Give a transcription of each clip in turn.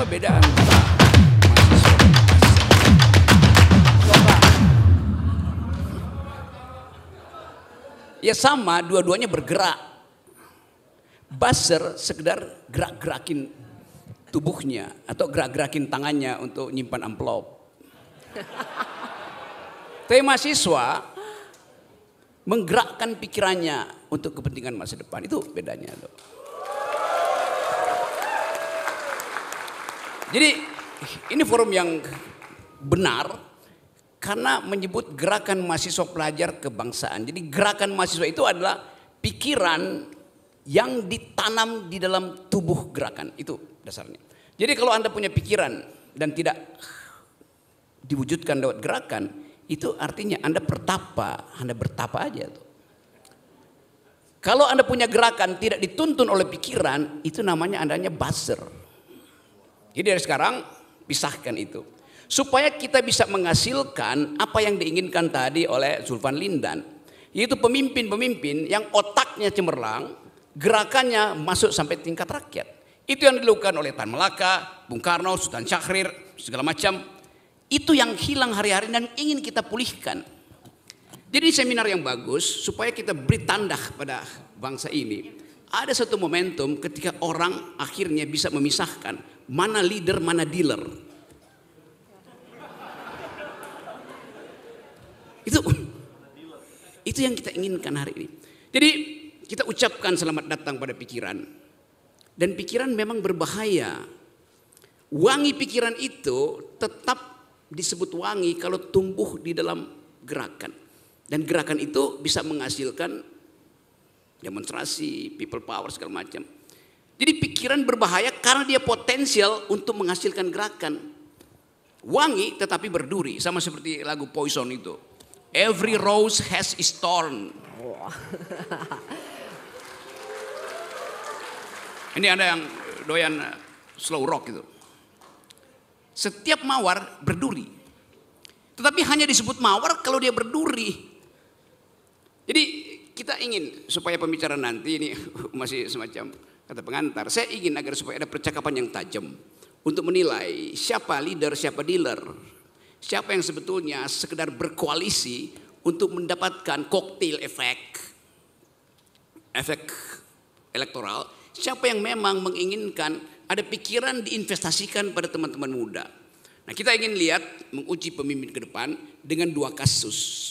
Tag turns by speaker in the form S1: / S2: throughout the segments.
S1: Apa beda antara mahasiswa dan buzzer? Ya sama, dua-duanya bergerak. Buzzer sekedar gerak-gerakin tubuhnya atau gerak-gerakin tangannya untuk nyimpan amplop. Tapi mahasiswa menggerakkan pikirannya untuk kepentingan masa depan. Itu bedanya tuh. Jadi ini forum yang benar karena menyebut gerakan mahasiswa pelajar kebangsaan. Jadi gerakan mahasiswa itu adalah pikiran yang ditanam di dalam tubuh gerakan. Itu dasarnya. Jadi kalau Anda punya pikiran dan tidak diwujudkan lewat gerakan, itu artinya Anda bertapa aja tuh. Kalau Anda punya gerakan tidak dituntun oleh pikiran, itu namanya adanya buzzer. Jadi dari sekarang pisahkan itu. Supaya kita bisa menghasilkan apa yang diinginkan tadi oleh Zulfan Lindan. Yaitu pemimpin-pemimpin yang otaknya cemerlang, gerakannya masuk sampai tingkat rakyat. Itu yang dilakukan oleh Tan Malaka, Bung Karno, Sultan Syahrir, segala macam. Itu yang hilang hari-hari dan ingin kita pulihkan. Jadi seminar yang bagus supaya kita beri tanda pada bangsa ini. Ada satu momentum ketika orang akhirnya bisa memisahkan mana leader, mana dealer. Itu yang kita inginkan hari ini. Jadi kita ucapkan selamat datang pada pikiran. Dan pikiran memang berbahaya. Wangi pikiran itu tetap disebut wangi kalau tumbuh di dalam gerakan. Dan gerakan itu bisa menghasilkan demonstrasi, people power segala macam. Jadi pikiran berbahaya karena dia potensial untuk menghasilkan gerakan. Wangi tetapi berduri, sama seperti lagu Poison itu. Every rose has its thorn. Ini ada yang doyan slow rock itu. Setiap mawar berduri. Tetapi hanya disebut mawar kalau dia berduri. Jadi kita ingin supaya pembicaraan nanti ini masih semacam kata pengantar. Saya ingin agar supaya ada percakapan yang tajam untuk menilai siapa leader, siapa dealer. Siapa yang sebetulnya sekedar berkoalisi untuk mendapatkan koktail efek elektoral. Siapa yang memang menginginkan ada pikiran diinvestasikan pada teman-teman muda. Nah, kita ingin lihat menguji pemimpin ke depan dengan dua kasus.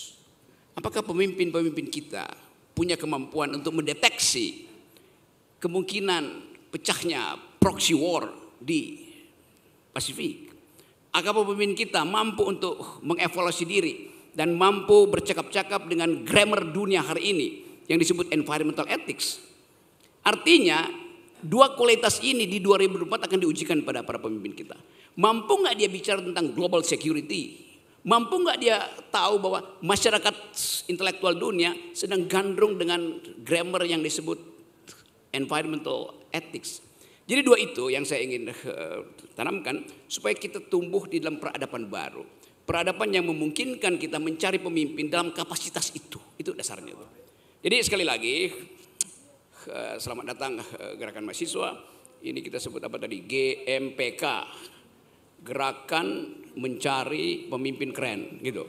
S1: Apakah pemimpin-pemimpin kita punya kemampuan untuk mendeteksi kemungkinan pecahnya proxy war di Pasifik? Apakah pemimpin kita mampu untuk mengevaluasi diri dan mampu bercakap-cakap dengan grammar dunia hari ini yang disebut environmental ethics? Artinya dua kualitas ini di 2024 akan diujikan pada para pemimpin kita. Mampu nggak dia bicara tentang global security? Mampu nggak dia tahu bahwa masyarakat intelektual dunia sedang gandrung dengan grammar yang disebut environmental ethics? Jadi dua itu yang saya ingin tanamkan supaya kita tumbuh di dalam peradaban baru. Peradaban yang memungkinkan kita mencari pemimpin dalam kapasitas itu. Itu dasarnya. Jadi sekali lagi, selamat datang gerakan mahasiswa. Ini kita sebut apa tadi? GMPK. Gerakan mencari pemimpin keren gitu.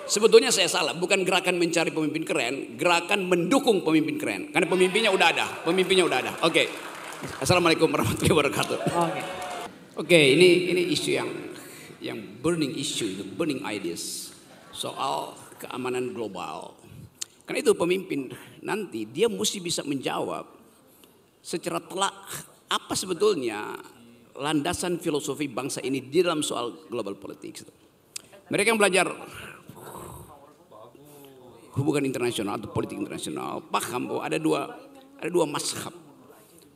S1: Sebetulnya saya salah, bukan gerakan mencari pemimpin keren, gerakan mendukung pemimpin keren. Karena pemimpinnya udah ada. Oke. Assalamualaikum warahmatullahi wabarakatuh. Oke, ini isu yang burning issue, burning ideas soal keamanan global. Karena itu pemimpin nanti dia mesti bisa menjawab secara telak apa sebetulnya landasan filosofi bangsa ini di dalam soal global politics. Mereka yang belajar hubungan internasional atau politik internasional paham bahwa ada dua mazhab.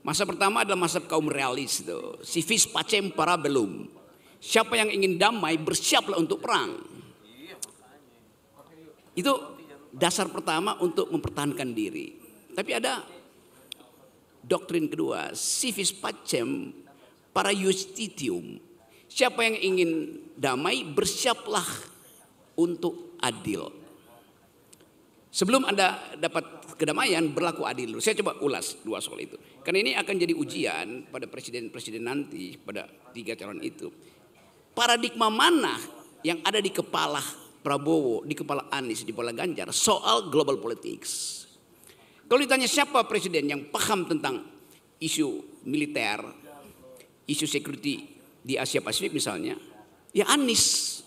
S1: Mazhab pertama adalah mazhab kaum realis itu, si vis pacem para belum. Siapa yang ingin damai bersiaplah untuk perang. Itu dasar pertama untuk mempertahankan diri. Tapi ada doktrin kedua, si vis pacem para justitium. Siapa yang ingin damai bersiaplah untuk adil. Sebelum Anda dapat kedamaian, berlaku adil. Saya coba ulas dua soal itu. Karena ini akan jadi ujian pada presiden-presiden nanti, pada 3 calon itu. Paradigma mana yang ada di kepala Prabowo, di kepala Anies, di kepala Ganjar soal global politics. Kalau ditanya siapa presiden yang paham tentang isu militer, isu security di Asia Pasifik misalnya, ya Anies.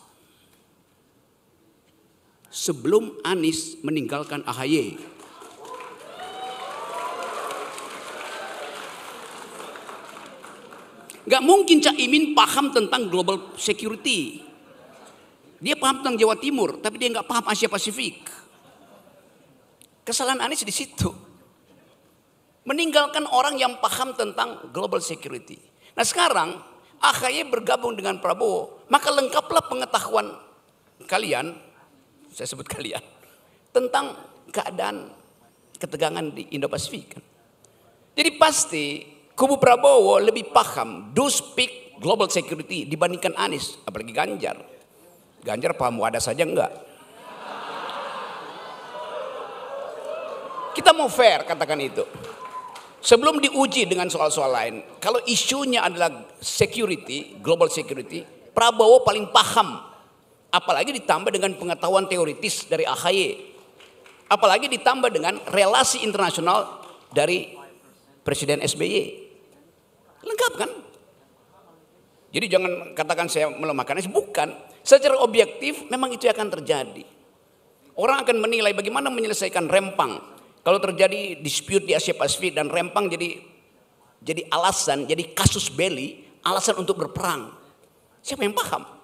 S1: Sebelum Anies meninggalkan AHY. Gak mungkin Cak Imin paham tentang global security. Dia paham tentang Jawa Timur, tapi dia gak paham Asia Pasifik. Kesalahan Anies di situ. Meninggalkan orang yang paham tentang global security. Nah sekarang AHY bergabung dengan Prabowo, maka lengkaplah pengetahuan kalian, saya sebut kalian, tentang keadaan ketegangan di Indo-Pasifik. Jadi pasti kubu Prabowo lebih paham do speak global security dibandingkan Anies, apalagi Ganjar. Ganjar paham wadah saja enggak. Kita mau fair katakan itu. Sebelum diuji dengan soal-soal lain, kalau isunya adalah security, global security, Prabowo paling paham. Apalagi ditambah dengan pengetahuan teoritis dari AHY. Apalagi ditambah dengan relasi internasional dari Presiden SBY. Lengkap kan? Jadi jangan katakan saya melemahkan, bukan. Secara objektif memang itu akan terjadi. Orang akan menilai bagaimana menyelesaikan Rempang. Kalau terjadi dispute di Asia Pasifik dan Rempang jadi alasan, jadi kasus belli, alasan untuk berperang. Siapa yang paham?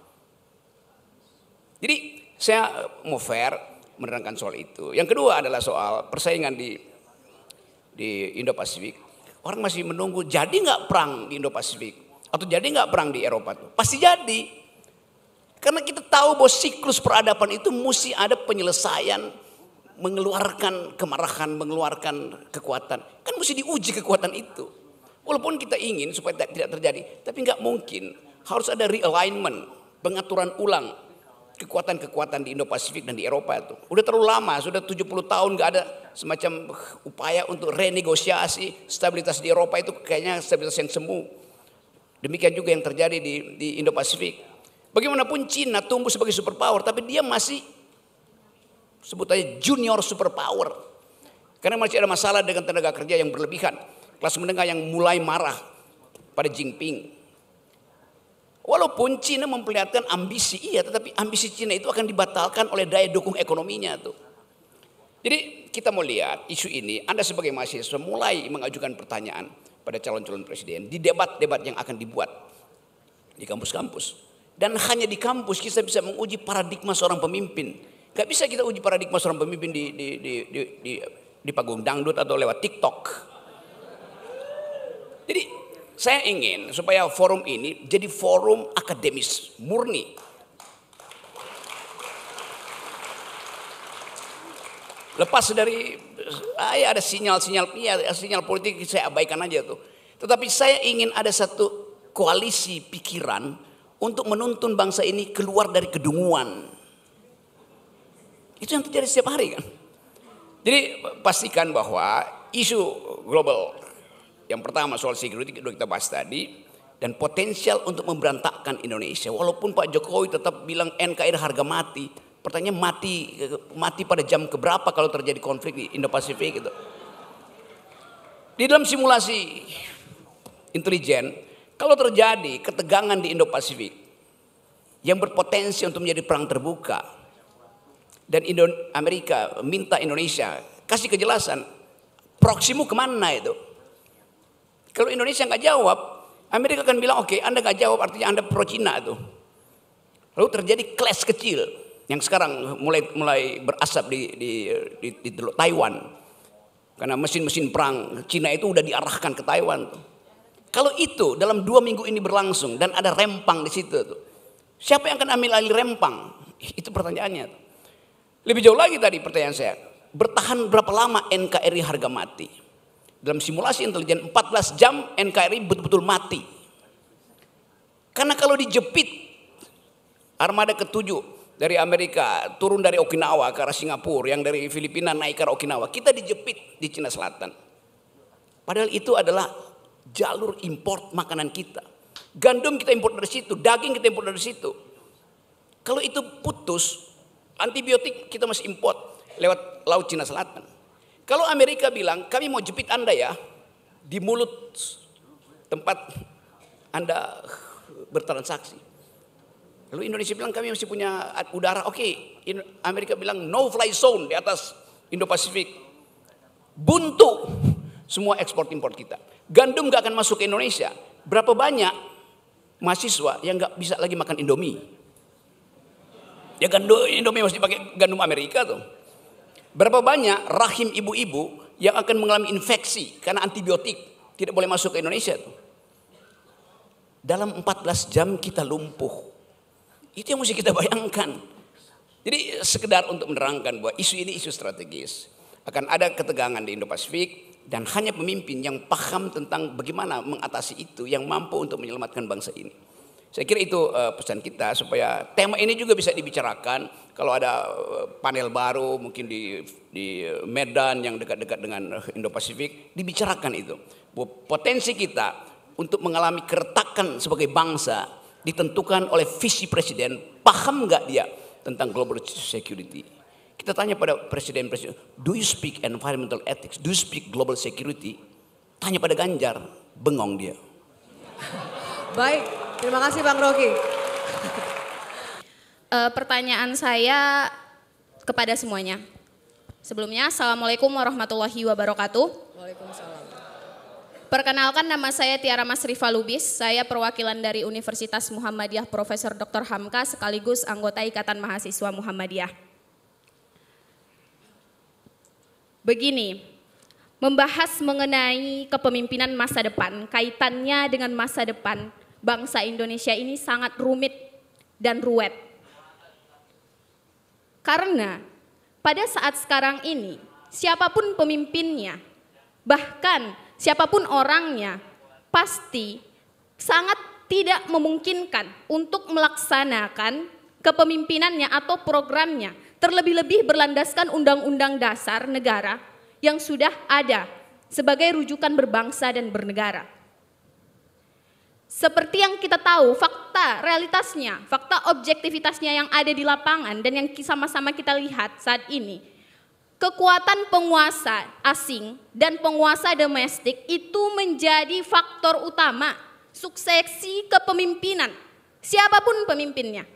S1: Jadi saya mau fair menerangkan soal itu. Yang kedua adalah soal persaingan di Indo-Pasifik. Orang masih menunggu jadi nggak perang di Indo-Pasifik atau jadi nggak perang di Eropa tuh? Pasti jadi. Karena kita tahu bahwa siklus peradaban itu mesti ada penyelesaian, mengeluarkan kemarahan, mengeluarkan kekuatan. Kan mesti diuji kekuatan itu. Walaupun kita ingin supaya tidak terjadi, tapi nggak mungkin. Harus ada realignment, pengaturan ulang kekuatan-kekuatan di Indo-Pasifik dan di Eropa itu. Udah terlalu lama, sudah 70 tahun nggak ada semacam upaya untuk renegosiasi stabilitas di Eropa itu kayaknya stabilitas yang semu. Demikian juga yang terjadi di Indo-Pasifik. Bagaimanapun Cina tumbuh sebagai superpower, tapi dia masih sebut aja junior superpower. Karena masih ada masalah dengan tenaga kerja yang berlebihan. Kelas menengah yang mulai marah pada Jinping. Walaupun Cina memperlihatkan ambisi, iya, tetapi ambisi Cina itu akan dibatalkan oleh daya dukung ekonominya tuh. Jadi kita mau lihat isu ini, Anda sebagai mahasiswa mulai mengajukan pertanyaan pada calon-calon presiden di debat-debat yang akan dibuat di kampus-kampus. Dan hanya di kampus kita bisa menguji paradigma seorang pemimpin. Gak bisa kita uji paradigma seorang pemimpin di panggung dangdut atau lewat TikTok. Jadi saya ingin supaya forum ini jadi forum akademis murni. Lepas dari ada sinyal politik saya abaikan aja tuh. Tetapi saya ingin ada satu koalisi pikiran untuk menuntun bangsa ini keluar dari kedunguan. Itu yang terjadi setiap hari kan. Jadi pastikan bahwa isu global yang pertama soal security sudah kita bahas tadi dan potensial untuk memberantakkan Indonesia. Walaupun Pak Jokowi tetap bilang NKRI harga mati. Pertanyaan mati pada jam keberapa kalau terjadi konflik di Indo-Pasifik gitu. Di dalam simulasi intelijen, kalau terjadi ketegangan di Indo-Pasifik yang berpotensi untuk menjadi perang terbuka dan Amerika minta Indonesia kasih kejelasan proksimu kemana itu. Kalau Indonesia nggak jawab, Amerika akan bilang oke, Anda nggak jawab artinya Anda pro Cina itu. Lalu terjadi clash kecil yang sekarang mulai berasap di Teluk Taiwan karena mesin-mesin perang Cina itu udah diarahkan ke Taiwan tuh. Kalau itu dalam 2 minggu ini berlangsung dan ada Rempang di situ tuh, siapa yang akan ambil alih Rempang? Itu pertanyaannya. Lebih jauh lagi tadi pertanyaan saya, bertahan berapa lama NKRI harga mati? Dalam simulasi intelijen 14 jam NKRI betul-betul mati. Karena kalau dijepit armada ke-7 dari Amerika turun dari Okinawa ke arah Singapura, yang dari Filipina naik ke arah Okinawa, kita dijepit di Cina Selatan. Padahal itu adalah jalur import makanan kita. Gandum kita import dari situ, daging kita import dari situ. Kalau itu putus, antibiotik kita masih import lewat Laut Cina Selatan. Kalau Amerika bilang, kami mau jepit Anda ya, di mulut tempat Anda bertransaksi. Lalu Indonesia bilang kami masih punya udara, oke. Amerika bilang no fly zone di atas Indo-Pasifik. Buntu semua ekspor impor kita. Gandum gak akan masuk ke Indonesia. Berapa banyak mahasiswa yang gak bisa lagi makan Indomie? Ya gandum Indomie mesti pakai gandum Amerika tuh. Berapa banyak rahim ibu-ibu yang akan mengalami infeksi karena antibiotik tidak boleh masuk ke Indonesia tuh. Dalam 14 jam kita lumpuh. Itu yang mesti kita bayangkan. Jadi sekedar untuk menerangkan bahwa isu ini isu strategis. Akan ada ketegangan di Indo-Pasifik dan hanya pemimpin yang paham tentang bagaimana mengatasi itu yang mampu untuk menyelamatkan bangsa ini. Saya kira itu pesan kita supaya tema ini juga bisa dibicarakan. Kalau ada panel baru mungkin di Medan yang dekat-dekat dengan Indo-Pasifik, dibicarakan itu. Bahwa potensi kita untuk mengalami keretakan sebagai bangsa ditentukan oleh visi presiden. Paham nggak dia tentang global security? Kita tanya pada presiden, do you speak environmental ethics? Do you speak global security? Tanya pada Ganjar, bengong dia.
S2: Baik, terima kasih Bang Rocky.
S3: Pertanyaan saya kepada semuanya. Sebelumnya, Assalamualaikum warahmatullahi wabarakatuh.
S2: Waalaikumsalam.
S3: Perkenalkan, nama saya Tiara Masrifa Lubis. Saya perwakilan dari Universitas Muhammadiyah Profesor Dr. Hamka sekaligus anggota Ikatan Mahasiswa Muhammadiyah. Begini, membahas mengenai kepemimpinan masa depan, kaitannya dengan masa depan bangsa Indonesia ini sangat rumit dan ruwet. Karena pada saat sekarang ini, siapapun pemimpinnya, bahkan siapapun orangnya, pasti sangat tidak memungkinkan untuk melaksanakan kepemimpinannya atau programnya, terlebih-lebih berlandaskan Undang-Undang Dasar Negara yang sudah ada sebagai rujukan berbangsa dan bernegara. Seperti yang kita tahu, fakta realitasnya, fakta objektivitasnya yang ada di lapangan dan yang sama-sama kita lihat saat ini, kekuatan penguasa asing dan penguasa domestik itu menjadi faktor utama suksesi kepemimpinan siapapun pemimpinnya.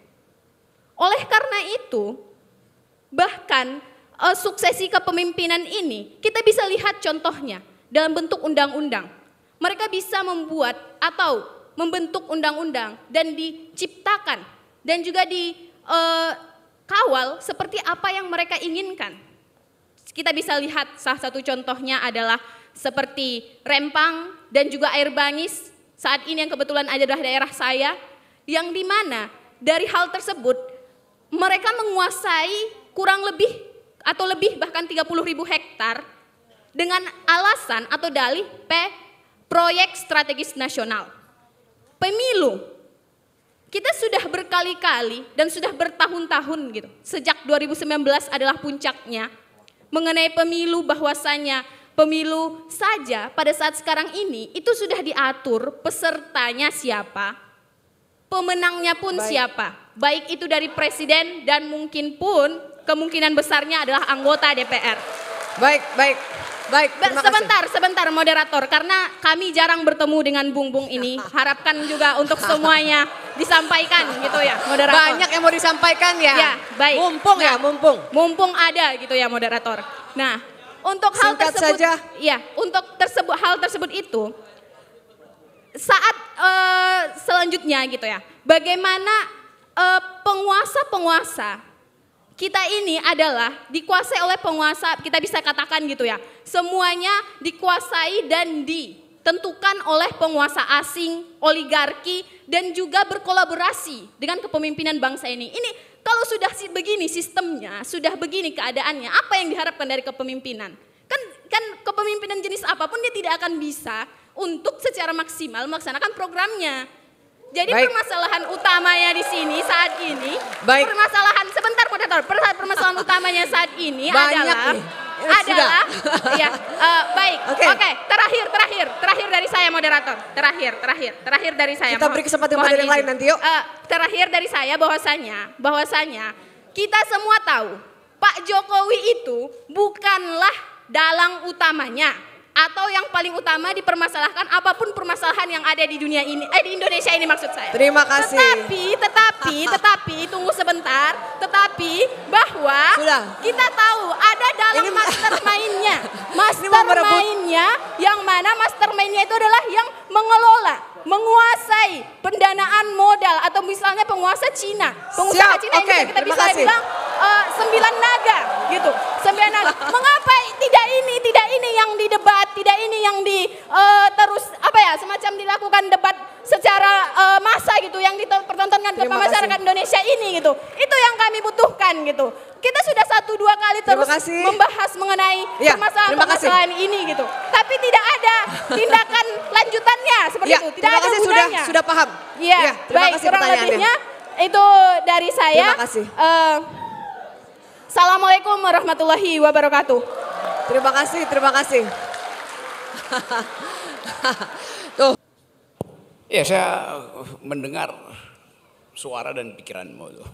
S3: Oleh karena itu, bahkan suksesi kepemimpinan ini kita bisa lihat contohnya dalam bentuk undang-undang. Mereka bisa membuat atau membentuk undang-undang dan diciptakan dan juga dikawal seperti apa yang mereka inginkan. Kita bisa lihat salah satu contohnya adalah seperti Rempang dan juga Air Bangis saat ini yang kebetulan adalah daerah saya, yang dimana dari hal tersebut mereka menguasai kurang lebih atau lebih bahkan 30.000 hektar dengan alasan atau dalih proyek strategis nasional. Pemilu, kita sudah berkali-kali dan sudah bertahun-tahun gitu, sejak 2019 adalah puncaknya, mengenai pemilu bahwasanya pemilu saja pada saat sekarang ini itu sudah diatur pesertanya siapa, pemenangnya pun siapa, baik itu dari presiden dan mungkin pun kemungkinan besarnya adalah anggota DPR.
S2: Baik.
S3: Sebentar moderator, karena kami jarang bertemu dengan Bung ini, harapkan juga untuk semuanya disampaikan gitu ya moderator.
S2: Banyak yang mau disampaikan ya.
S3: Ya, baik.
S2: Mumpung
S3: ada gitu ya moderator. Nah, untuk hal
S2: Singkat
S3: tersebut
S2: saja.
S3: ya, untuk hal tersebut itu saat selanjutnya gitu ya. Bagaimana penguasa-penguasa kita ini adalah dikuasai oleh penguasa, kita bisa katakan gitu ya, semuanya dikuasai dan ditentukan oleh penguasa asing, oligarki, dan juga berkolaborasi dengan kepemimpinan bangsa ini. Ini kalau sudah begini sistemnya, sudah begini keadaannya, apa yang diharapkan dari kepemimpinan? Kan kepemimpinan jenis apapun dia tidak akan bisa untuk secara maksimal melaksanakan programnya. Jadi
S2: Baik.
S3: permasalahan utamanya di sini saat ini,
S2: Baik.
S3: permasalahan sebentar moderator, permasalahan utamanya saat ini
S2: Banyak
S3: adalah
S2: nih. Sudah.
S3: ya baik,
S2: Oke.
S3: oke, terakhir dari saya moderator, terakhir dari saya.
S2: Kita beri kesempatan
S3: mohon
S2: pada yang
S3: izin.
S2: lain nanti, yuk.
S3: Terakhir dari saya bahwasanya kita semua tahu Pak Jokowi itu bukanlah dalang utamanya atau yang paling utama dipermasalahkan apapun permasalahan yang ada di dunia ini, di Indonesia ini maksud saya.
S2: Terima kasih.
S3: Tetapi tunggu sebentar, tetapi bahwa
S2: Sudah.
S3: kita tahu ada dalam
S2: Ini
S3: mastermind-nya,
S2: Ini mau merebut.
S3: mastermind-nya yang mana mastermind-nya itu adalah yang mengelola, menguasai pendanaan modal atau misalnya penguasa Cina, pengusaha
S2: Siap,
S3: Cina yang
S2: oke,
S3: kita
S2: terima
S3: bisa
S2: kasih.
S3: bilang 9 naga gitu, 9 naga. Mengapa tidak ini yang didebat, tidak ini yang terus semacam dilakukan debat secara massa gitu, yang dipertontonkan ke
S2: Terima
S3: masyarakat
S2: kasih.
S3: Indonesia ini gitu. Itu yang kami butuhkan gitu. Kita sudah 1-2 kali terus
S2: Terima kasih.
S3: membahas mengenai
S2: Ya,
S3: permasalahan ini gitu. Tapi tidak ada tindakan lanjutannya seperti
S2: Ya,
S3: itu. Tidak
S2: terima
S3: ada
S2: kasih
S3: gunanya.
S2: sudah paham.
S3: Iya,
S2: Ya, terima
S3: baik,
S2: kasih
S3: kurang
S2: pertanyaannya.
S3: lebihnya itu dari saya.
S2: Terima kasih.
S3: Assalamualaikum warahmatullahi wabarakatuh.
S2: Terima kasih, terima kasih. Tuh,
S1: Ya, saya mendengar suara dan pikiranmu tuh.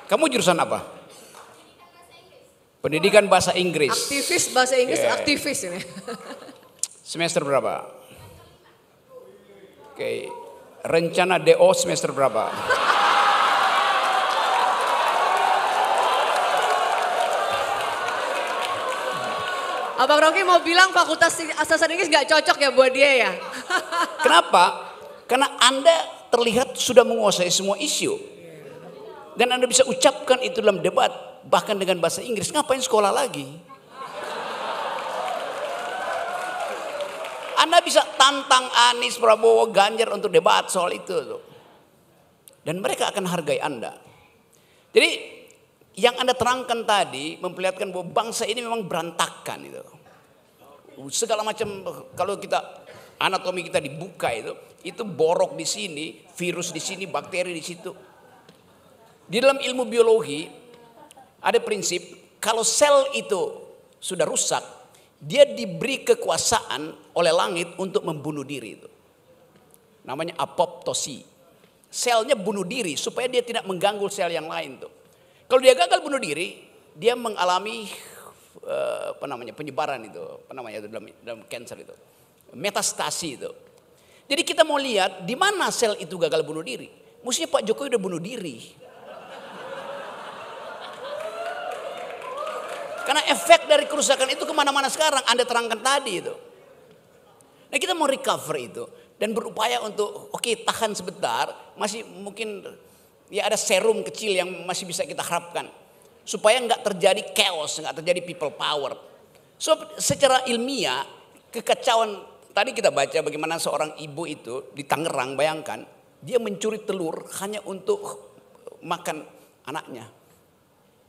S1: Kamu jurusan apa? Pendidikan bahasa Inggris.
S2: aktivis bahasa Inggris,
S1: Ya.
S2: aktivis ini.
S1: Semester berapa? Oke. Rencana DO semester berapa?
S2: Abang Rocky mau bilang fakultas sastra Inggris gak cocok ya buat dia ya?
S1: Kenapa? Karena Anda terlihat sudah menguasai semua isu. Dan Anda bisa ucapkan itu dalam debat, bahkan dengan bahasa Inggris. Ngapain sekolah lagi? Anda bisa tantang Anies, Prabowo, Ganjar untuk debat soal itu tuh. Dan mereka akan hargai Anda. Jadi yang Anda terangkan tadi memperlihatkan bahwa bangsa ini memang berantakan itu. Segala macam, kalau kita anatomi kita dibuka itu borok di sini, virus di sini, bakteri di situ. Di dalam ilmu biologi ada prinsip kalau sel itu sudah rusak, dia diberi kekuasaan oleh langit untuk membunuh diri itu. Namanya apoptosi. Selnya bunuh diri supaya dia tidak mengganggu sel yang lain tuh. Kalau dia gagal bunuh diri, dia mengalami penyebaran itu, dalam kanker itu, metastasi itu. Jadi kita mau lihat di mana sel itu gagal bunuh diri. Mestinya Pak Jokowi udah bunuh diri. Karena efek dari kerusakan itu kemana-mana sekarang, Anda terangkan tadi itu. Nah kita mau recover itu dan berupaya untuk tahan sebentar, masih mungkin ya ada serum kecil yang masih bisa kita harapkan. Supaya nggak terjadi chaos, nggak terjadi people power. So secara ilmiah kekacauan, tadi kita baca bagaimana seorang ibu itu di Tangerang, bayangkan dia mencuri telur hanya untuk makan anaknya.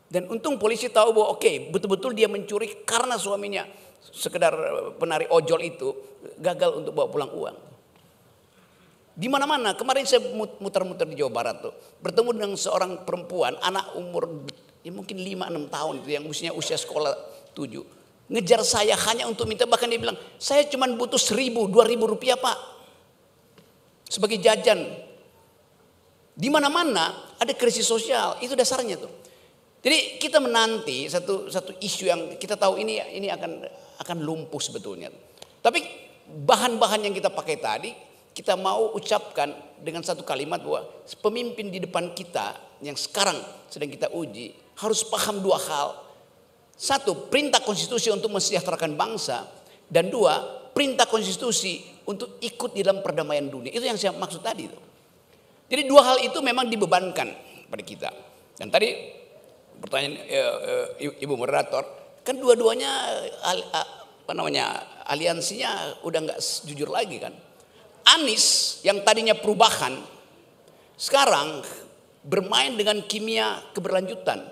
S1: Dan untung polisi tahu bahwa betul-betul dia mencuri karena suaminya sekedar penari ojol itu gagal untuk bawa pulang uang. Di mana-mana, kemarin saya muter-muter di Jawa Barat tuh, bertemu dengan seorang perempuan, anak umur mungkin 5-6 tahun itu yang usia sekolah 7. Ngejar saya hanya untuk minta, bahkan dia bilang, saya cuma butuh 1.000-2.000 rupiah Pak. Sebagai jajan. Di mana-mana ada krisis sosial, itu dasarnya tuh. Jadi kita menanti satu isu yang kita tahu ini akan lumpuh sebetulnya. Tapi bahan-bahan yang kita pakai tadi, kita mau ucapkan dengan satu kalimat bahwa pemimpin di depan kita yang sekarang sedang kita uji harus paham 2 hal. 1, perintah konstitusi untuk mensejahterakan bangsa, dan 2, perintah konstitusi untuk ikut di dalam perdamaian dunia. Itu yang saya maksud tadi itu. Jadi 2 hal itu memang dibebankan pada kita. Dan tadi pertanyaan Ibu moderator, kan dua-duanya aliansinya udah nggak jujur lagi kan. Anies yang tadinya perubahan sekarang bermain dengan kimia keberlanjutan.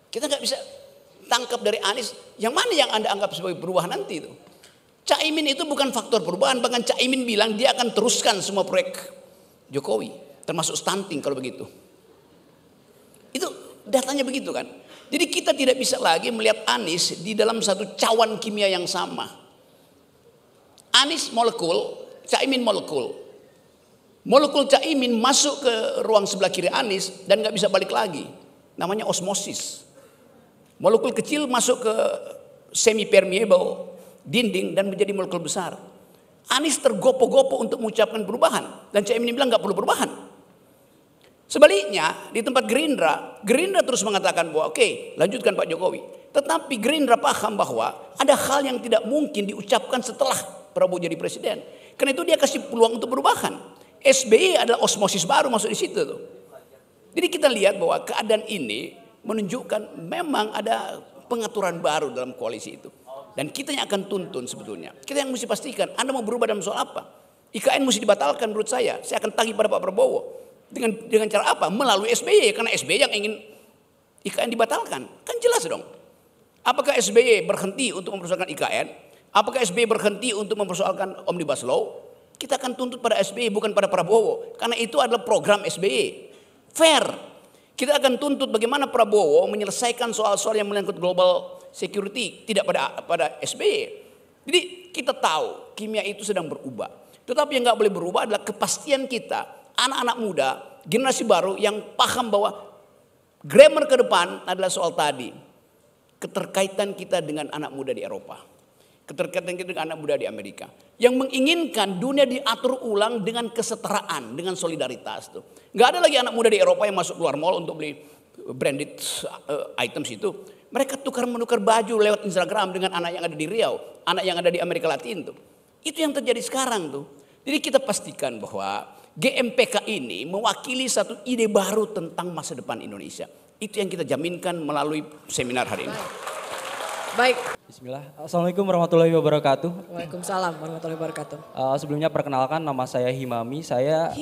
S1: Kita nggak bisa tangkap dari Anies yang mana yang Anda anggap sebagai perubahan nanti itu. Caimin itu bukan faktor perubahan, bahkan Caimin bilang dia akan teruskan semua proyek Jokowi, termasuk stunting kalau begitu. Itu datanya begitu kan. Jadi kita tidak bisa lagi melihat Anies di dalam satu cawan kimia yang sama. Anies molekul, Caimin molekul. Molekul Caimin masuk ke ruang sebelah kiri Anies dan nggak bisa balik lagi. Namanya osmosis. Molekul kecil masuk ke semi permeable dinding dan menjadi molekul besar. Anies tergopo-gopo untuk mengucapkan perubahan dan Caimin bilang nggak perlu perubahan. Sebaliknya di tempat Gerindra terus mengatakan bahwa oke, lanjutkan Pak Jokowi. Tetapi Gerindra paham bahwa ada hal yang tidak mungkin diucapkan setelah Prabowo jadi presiden. Karena itu dia kasih peluang untuk perubahan. SBY adalah osmosis baru masuk di situ tuh. Jadi kita lihat bahwa keadaan ini menunjukkan memang ada pengaturan baru dalam koalisi itu. Dan kita yang akan tuntun sebetulnya. Kita yang mesti pastikan Anda mau berubah dalam soal apa. IKN mesti dibatalkan menurut saya. Saya akan tagih pada Pak Prabowo. Dengan cara apa? Melalui SBY. Karena SBY yang ingin IKN dibatalkan. Kan jelas dong. Apakah SBY berhenti untuk mempersoalkan IKN? Apakah SBY berhenti untuk mempersoalkan Omnibus Law? Kita akan tuntut pada SBY bukan pada Prabowo. Karena itu adalah program SBY. Fair. Kita akan tuntut bagaimana Prabowo menyelesaikan soal-soal yang menyangkut global security. Tidak pada SBY. Jadi kita tahu kimia itu sedang berubah. Tetapi yang gak boleh berubah adalah kepastian kita. Anak-anak muda, generasi baru yang paham bahwa grammar ke depan adalah soal tadi. Keterkaitan kita dengan anak muda di Eropa. Keterkaitan kita dengan anak muda di Amerika. Yang menginginkan dunia diatur ulang dengan kesetaraan, dengan solidaritas. Tuh. Gak ada lagi anak muda di Eropa yang masuk keluar mall untuk beli branded items itu. Mereka tukar-menukar baju lewat Instagram dengan anak yang ada di Riau. Anak yang ada di Amerika Latin. Tuh. Itu yang terjadi sekarang. Tuh. Jadi kita pastikan bahwa GMPK ini mewakili satu ide baru tentang masa depan Indonesia. Itu yang kita jaminkan melalui seminar hari ini.
S2: Baik.
S4: Bismillah. Assalamualaikum warahmatullahi wabarakatuh.
S2: Waalaikumsalam warahmatullahi wabarakatuh.
S4: Sebelumnya perkenalkan nama saya Himami. Saya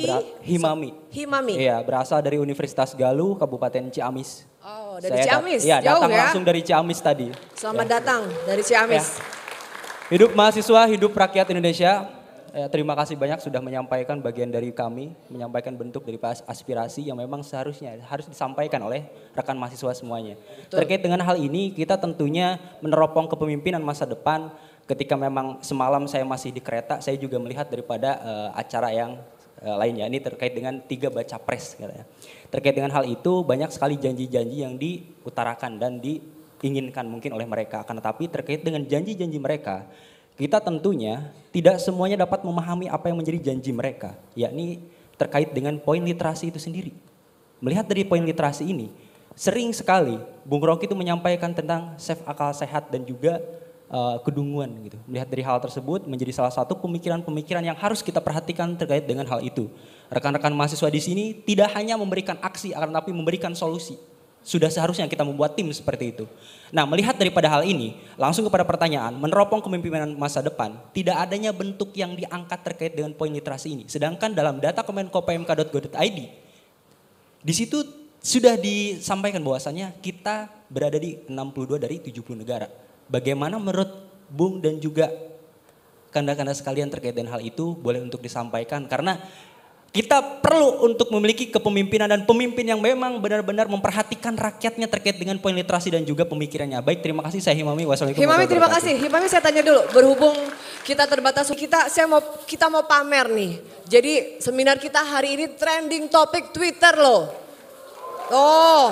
S4: Himami.
S2: Himami.
S4: Iya, berasal dari Universitas Galuh, Kabupaten Ciamis.
S2: Oh, dari Ciamis.
S4: Iya,
S2: jauh
S4: datang
S2: ya.
S4: langsung dari Ciamis tadi.
S2: Selamat datang dari Ciamis.
S4: Hidup mahasiswa, hidup rakyat Indonesia. Terima kasih banyak sudah menyampaikan bagian dari kami, menyampaikan bentuk dari aspirasi yang memang seharusnya harus disampaikan oleh rekan mahasiswa semuanya. Betul. Terkait dengan hal ini, kita tentunya meneropong kepemimpinan masa depan. Ketika memang semalam saya masih di kereta, saya juga melihat daripada acara yang lainnya. Ini terkait dengan 3 baca pres. Terkait dengan hal itu, banyak sekali janji-janji yang diutarakan dan diinginkan mungkin oleh mereka. Akan tetapi terkait dengan janji-janji mereka, kita tentunya tidak semuanya dapat memahami apa yang menjadi janji mereka, yakni terkait dengan poin literasi itu sendiri. Melihat dari poin literasi ini, sering sekali Bung Rocky itu menyampaikan tentang akal sehat dan juga kedunguan gitu. Melihat dari hal tersebut menjadi salah satu pemikiran-pemikiran yang harus kita perhatikan terkait dengan hal itu. Rekan-rekan mahasiswa di sini tidak hanya memberikan aksi, akan tapi memberikan solusi. Sudah seharusnya kita membuat tim seperti itu. Nah, melihat daripada hal ini, langsung kepada pertanyaan, meneropong kepemimpinan masa depan, tidak adanya bentuk yang diangkat terkait dengan poin literasi ini. Sedangkan dalam data kemenkopmk.go.id, di situ sudah disampaikan bahwasannya kita berada di 62 dari 70 negara. Bagaimana menurut Bung dan juga kanda-kanda sekalian terkait dengan hal itu, boleh untuk disampaikan. Karena kita perlu untuk memiliki kepemimpinan dan pemimpin yang memang benar-benar memperhatikan rakyatnya terkait dengan poin literasi dan juga pemikirannya. Baik, terima kasih, saya Himami. Wassalamualaikum
S2: Himami,
S4: warahmatullahi
S2: terima
S4: wabarakatuh.
S2: kasih. Himami, saya tanya dulu, berhubung kita terbatas, kita mau pamer nih. Jadi seminar kita hari ini trending topik Twitter loh. Oh,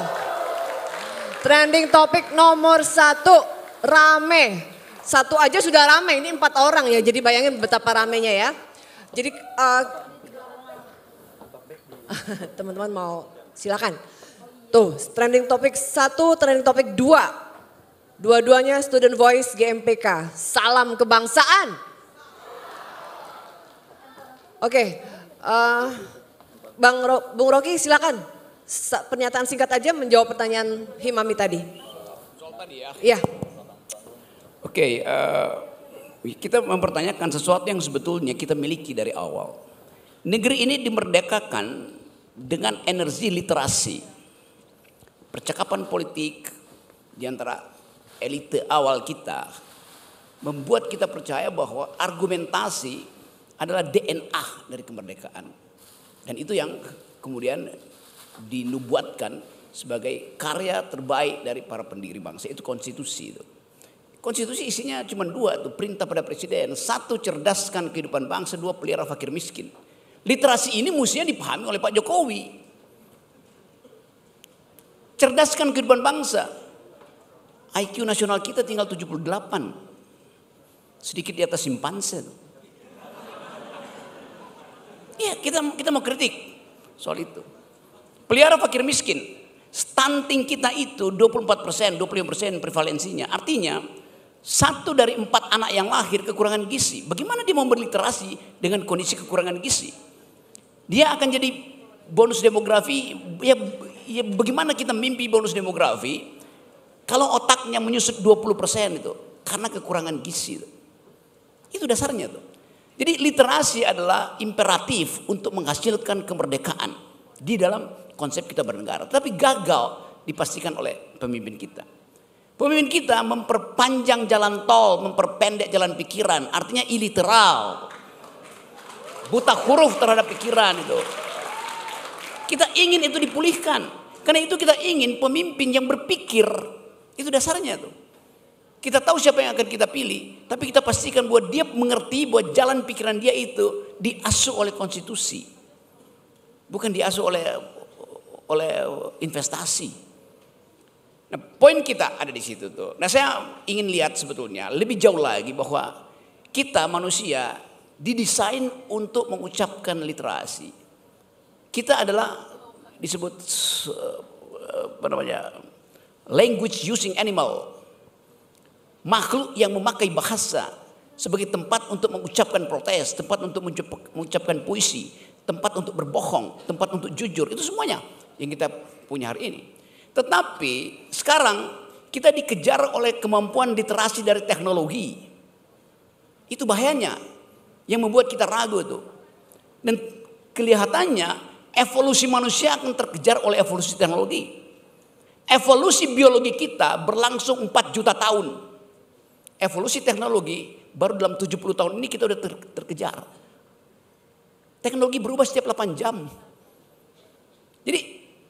S2: trending topik nomor 1, rame. 1 aja sudah rame, ini 4 orang ya, jadi bayangin betapa ramenya ya. Jadi teman-teman mau silakan. Tuh, trending topik 1, trending topik 2. Dua-duanya Student Voice GMPK. Salam kebangsaan. Oke, Bung Rocky silakan. Pernyataan singkat aja menjawab pertanyaan Himami tadi.
S1: Soal tadi ya.
S2: Iya.
S1: Oke, kita mempertanyakan sesuatu yang sebetulnya kita miliki dari awal. Negeri ini dimerdekakan dengan energi literasi. Percakapan politik di antara elite awal kita membuat kita percaya bahwa argumentasi adalah DNA dari kemerdekaan. Dan itu yang kemudian dinubuatkan sebagai karya terbaik dari para pendiri bangsa, itu konstitusi itu. Konstitusi isinya cuma 2 tuh, perintah pada presiden. 1, cerdaskan kehidupan bangsa. 2, pelihara fakir miskin. Literasi ini mestinya dipahami oleh Pak Jokowi. Cerdaskan kehidupan bangsa. IQ nasional kita tinggal 78. Sedikit di atas simpanse. Iya, kita mau kritik soal itu. Pelihara fakir miskin. Stunting kita itu 24%, 25% prevalensinya. Artinya 1 dari 4 anak yang lahir kekurangan gizi. Bagaimana dia mau berliterasi dengan kondisi kekurangan gizi? Dia akan jadi bonus demografi. Ya bagaimana kita mimpi bonus demografi kalau otaknya menyusut 20% itu karena kekurangan gizi. Itu dasarnya tuh. Jadi literasi adalah imperatif untuk menghasilkan kemerdekaan di dalam konsep kita bernegara. Tapi gagal dipastikan oleh pemimpin kita. Pemimpin kita memperpanjang jalan tol, memperpendek jalan pikiran. Artinya iliteral. Buta huruf terhadap pikiran itu. Kita ingin itu dipulihkan. Karena itu kita ingin pemimpin yang berpikir. Itu dasarnya tuh. Kita tahu siapa yang akan kita pilih. Tapi kita pastikan bahwa dia mengerti bahwa jalan pikiran dia itu diasuh oleh konstitusi. Bukan diasuh oleh investasi. Nah, poin kita ada di situ tuh. Nah, saya ingin lihat sebetulnya lebih jauh lagi bahwa kita manusia didesain untuk mengucapkan literasi. Kita adalah disebut language using animal. Makhluk yang memakai bahasa sebagai tempat untuk mengucapkan protes, tempat untuk mengucapkan puisi, tempat untuk berbohong, tempat untuk jujur. Itu semuanya yang kita punya hari ini. Tetapi sekarang kita dikejar oleh kemampuan literasi dari teknologi. Itu bahayanya yang membuat kita ragu tuh. Dan kelihatannya evolusi manusia akan terkejar oleh evolusi teknologi. Evolusi biologi kita berlangsung 4 juta tahun. Evolusi teknologi baru dalam 70 tahun ini kita udah terkejar. Teknologi berubah setiap 8 jam. Jadi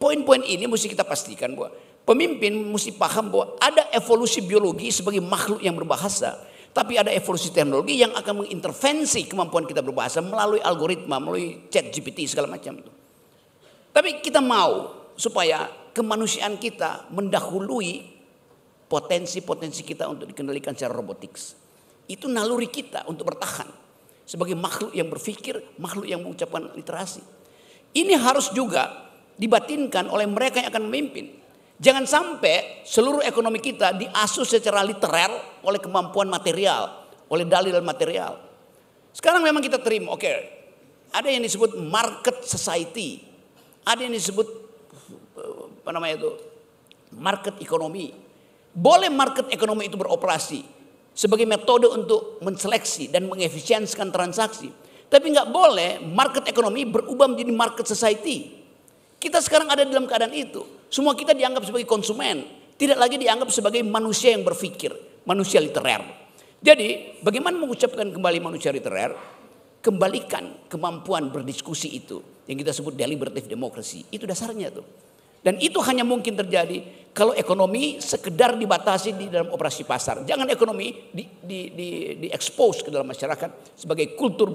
S1: poin-poin ini mesti kita pastikan bahwa pemimpin mesti paham bahwa ada evolusi biologi sebagai makhluk yang berbahasa. Tapi ada evolusi teknologi yang akan mengintervensi kemampuan kita berbahasa melalui algoritma, melalui chat GPT segala macam itu. Tapi kita mau supaya kemanusiaan kita mendahului potensi-potensi kita untuk dikendalikan secara robotics. Itu naluri kita untuk bertahan sebagai makhluk yang berpikir, makhluk yang mengucapkan literasi. Ini harus juga dibatinkan oleh mereka yang akan memimpin. Jangan sampai seluruh ekonomi kita diasuh secara literal oleh kemampuan material, oleh dalil material. Sekarang memang kita terima, oke, ada yang disebut market society, ada yang disebut market ekonomi. Boleh market ekonomi itu beroperasi sebagai metode untuk menseleksi dan mengefisiensikan transaksi. Tapi nggak boleh market ekonomi berubah menjadi market society. Kita sekarang ada dalam keadaan itu. Semua kita dianggap sebagai konsumen. Tidak lagi dianggap sebagai manusia yang berpikir. Manusia literer. Jadi bagaimana mengucapkan kembali manusia literer? Kembalikan kemampuan berdiskusi itu. Yang kita sebut deliberative democracy. Itu dasarnya tuh. Dan itu hanya mungkin terjadi kalau ekonomi sekedar dibatasi di dalam operasi pasar. Jangan ekonomi di-expose ke dalam masyarakat sebagai kultur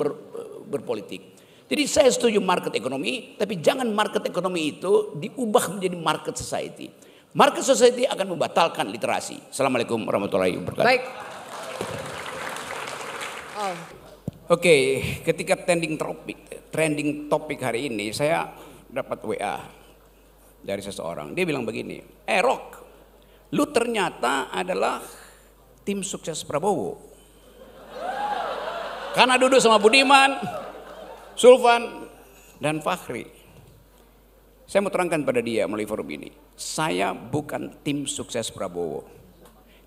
S1: berpolitik. Jadi saya setuju market ekonomi, tapi jangan market ekonomi itu diubah menjadi market society. Market society akan membatalkan literasi. Assalamualaikum warahmatullahi wabarakatuh.
S2: Baik.
S1: Oke, ketika trending topik hari ini saya dapat WA dari seseorang. Dia bilang begini, Rock, lu ternyata adalah tim sukses Prabowo. Karena duduk sama Budiman, Sulvan, dan Fakhri. Saya mau terangkan pada dia melalui forum ini. Saya bukan tim sukses Prabowo.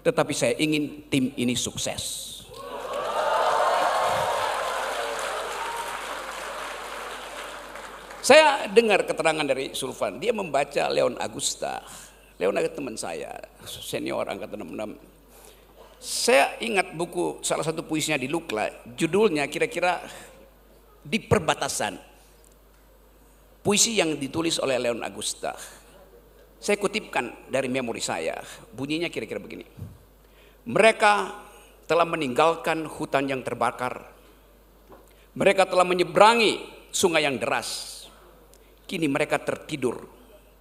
S1: Tetapi saya ingin tim ini sukses. Saya dengar keterangan dari Sulvan. Dia membaca Leon Agusta. Leon adalah teman saya, senior angkatan 66. Saya ingat buku salah satu puisinya di Lukla, judulnya kira-kira Di Perbatasan. Puisi yang ditulis oleh Leon Agusta. Saya kutipkan dari memori saya, bunyinya kira-kira begini. Mereka telah meninggalkan hutan yang terbakar. Mereka telah menyeberangi sungai yang deras. Kini mereka tertidur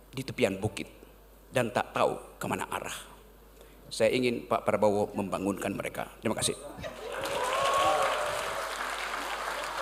S1: di tepian bukit dan tak tahu kemana arah. Saya ingin Pak Prabowo membangunkan mereka. Terima kasih.